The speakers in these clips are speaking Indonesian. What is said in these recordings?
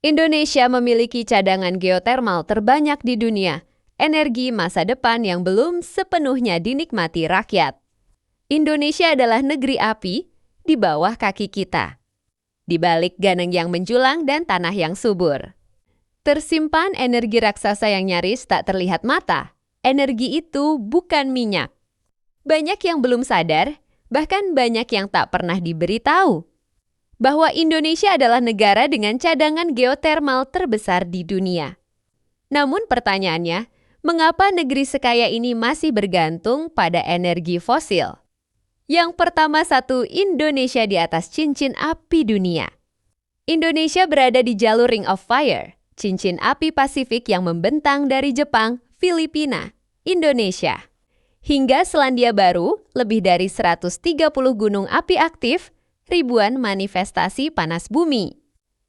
Indonesia memiliki cadangan geotermal terbanyak di dunia, energi masa depan yang belum sepenuhnya dinikmati rakyat. Indonesia adalah negeri api di bawah kaki kita, di balik ganang yang menjulang dan tanah yang subur. Tersimpan energi raksasa yang nyaris tak terlihat mata. Energi itu bukan minyak. Banyak yang belum sadar, bahkan banyak yang tak pernah diberitahu, bahwa Indonesia adalah negara dengan cadangan geotermal terbesar di dunia. Namun pertanyaannya, mengapa negeri sekaya ini masih bergantung pada energi fosil? Yang pertama, Indonesia di atas cincin api dunia. Indonesia berada di jalur Ring of Fire, cincin api Pasifik yang membentang dari Jepang, Filipina, Indonesia, hingga Selandia Baru, lebih dari 130 gunung api aktif, ribuan manifestasi panas bumi,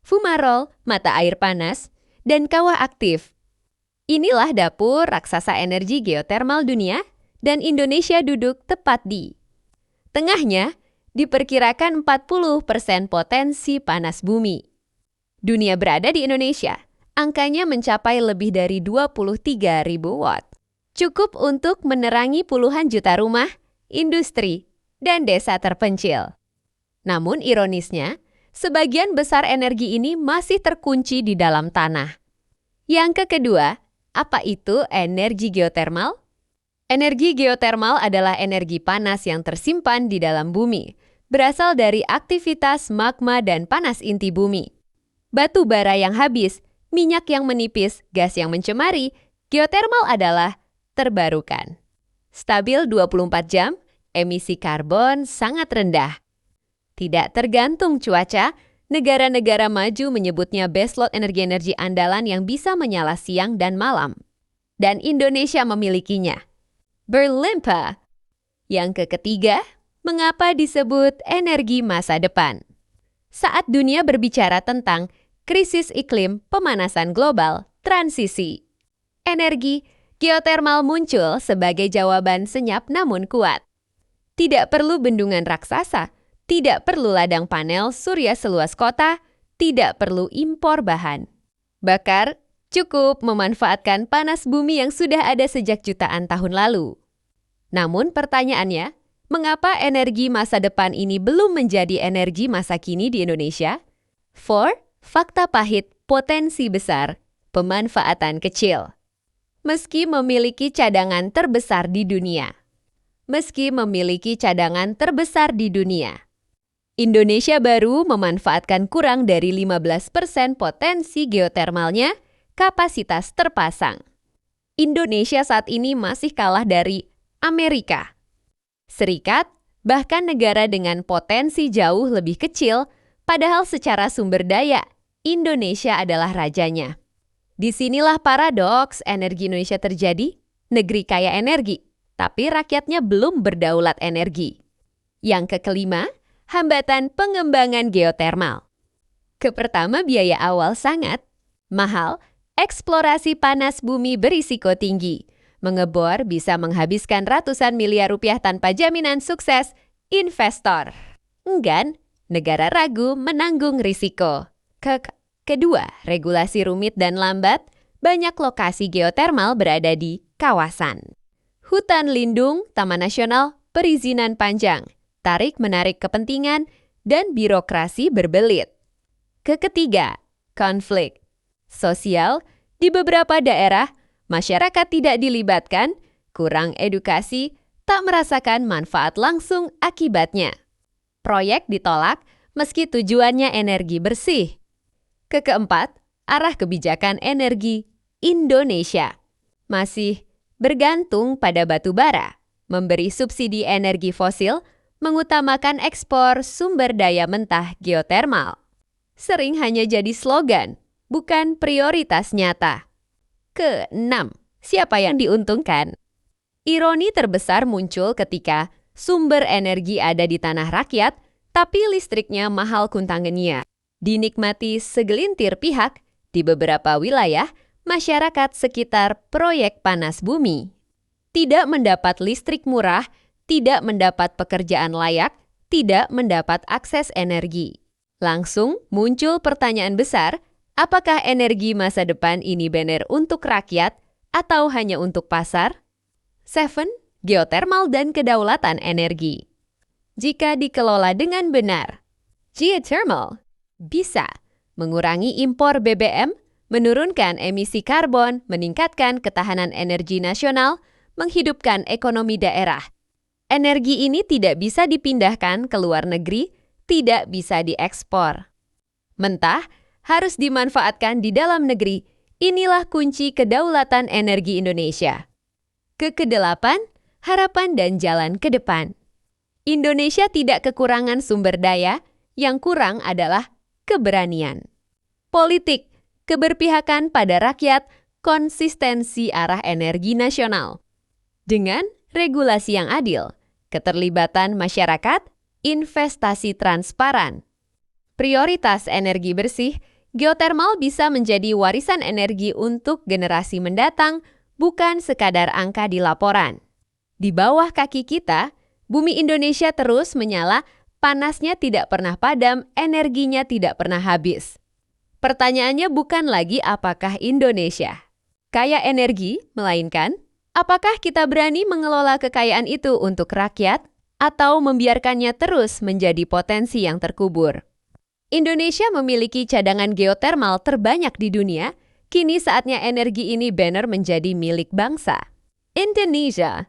fumarole, mata air panas, dan kawah aktif. Inilah dapur raksasa energi geotermal dunia, dan Indonesia duduk tepat di tengahnya. Diperkirakan 40% potensi panas bumi. Dunia berada di Indonesia. Angkanya mencapai lebih dari 23.000 watt. Cukup untuk menerangi puluhan juta rumah, industri, dan desa terpencil. Namun ironisnya, sebagian besar energi ini masih terkunci di dalam tanah. Yang kedua, apa itu energi geotermal? Energi geotermal adalah energi panas yang tersimpan di dalam bumi, berasal dari aktivitas magma dan panas inti bumi. Batu bara yang habis, minyak yang menipis, gas yang mencemari, geotermal adalah terbarukan. Stabil 24 jam, emisi karbon sangat rendah. Tidak tergantung cuaca, negara-negara maju menyebutnya baseload energi-energi andalan yang bisa menyala siang dan malam. Dan Indonesia memilikinya. Berlimpah. Yang ketiga, mengapa disebut energi masa depan? Saat dunia berbicara tentang krisis iklim, pemanasan global, transisi, energi geotermal muncul sebagai jawaban senyap namun kuat. Tidak perlu bendungan raksasa, tidak perlu ladang panel surya seluas kota, tidak perlu impor bahan bakar, cukup memanfaatkan panas bumi yang sudah ada sejak jutaan tahun lalu. Namun pertanyaannya, mengapa energi masa depan ini belum menjadi energi masa kini di Indonesia? 4. Fakta pahit, potensi besar, pemanfaatan kecil. Meski memiliki cadangan terbesar di dunia. Indonesia baru memanfaatkan kurang dari 15% potensi geotermalnya, kapasitas terpasang. Indonesia saat ini masih kalah dari Amerika Serikat, bahkan negara dengan potensi jauh lebih kecil, padahal secara sumber daya, Indonesia adalah rajanya. Disinilah paradoks energi Indonesia terjadi, negeri kaya energi, tapi rakyatnya belum berdaulat energi. Yang kelima, hambatan pengembangan geotermal. Pertama, biaya awal sangat mahal, eksplorasi panas bumi berisiko tinggi. Mengebor bisa menghabiskan ratusan miliar rupiah tanpa jaminan sukses investor. Enggan, negara ragu menanggung risiko. Kedua, regulasi rumit dan lambat. Banyak lokasi geotermal berada di kawasan hutan lindung, taman nasional, perizinan panjang, tarik-menarik kepentingan, dan birokrasi berbelit. Ketiga, konflik sosial. Di beberapa daerah, masyarakat tidak dilibatkan, kurang edukasi, tak merasakan manfaat langsung akibatnya. Proyek ditolak meski tujuannya energi bersih. Keempat, arah kebijakan energi Indonesia. Masih bergantung pada batu bara, memberi subsidi energi fosil, mengutamakan ekspor sumber daya mentah geotermal. Sering hanya jadi slogan, bukan prioritas nyata. Keenam, siapa yang diuntungkan? Ironi terbesar muncul ketika sumber energi ada di tanah rakyat, tapi listriknya mahal kuntangannya. Dinikmati segelintir pihak di beberapa wilayah, masyarakat sekitar proyek panas bumi. Tidak mendapat listrik murah, tidak mendapat pekerjaan layak, tidak mendapat akses energi. Langsung muncul pertanyaan besar, Apakah energi masa depan ini benar untuk rakyat atau hanya untuk pasar? 7. Geothermal dan kedaulatan energi. Jika dikelola dengan benar, geothermal bisa mengurangi impor BBM, menurunkan emisi karbon, meningkatkan ketahanan energi nasional, menghidupkan ekonomi daerah. Energi ini tidak bisa dipindahkan ke luar negeri, tidak bisa diekspor. Mentah harus dimanfaatkan di dalam negeri. Inilah kunci kedaulatan energi Indonesia. Kedelapan, harapan dan jalan ke depan. Indonesia tidak kekurangan sumber daya, yang kurang adalah keberanian. Politik, keberpihakan pada rakyat, konsistensi arah energi nasional. Dengan regulasi yang adil, keterlibatan masyarakat, investasi transparan. Prioritas energi bersih, geothermal bisa menjadi warisan energi untuk generasi mendatang, bukan sekadar angka di laporan. Di bawah kaki kita, bumi Indonesia terus menyala, panasnya tidak pernah padam, energinya tidak pernah habis. Pertanyaannya bukan lagi apakah Indonesia kaya energi, melainkan apakah kita berani mengelola kekayaan itu untuk rakyat atau membiarkannya terus menjadi potensi yang terkubur. Indonesia memiliki cadangan geothermal terbanyak di dunia, kini saatnya energi ini benar menjadi milik bangsa. Indonesia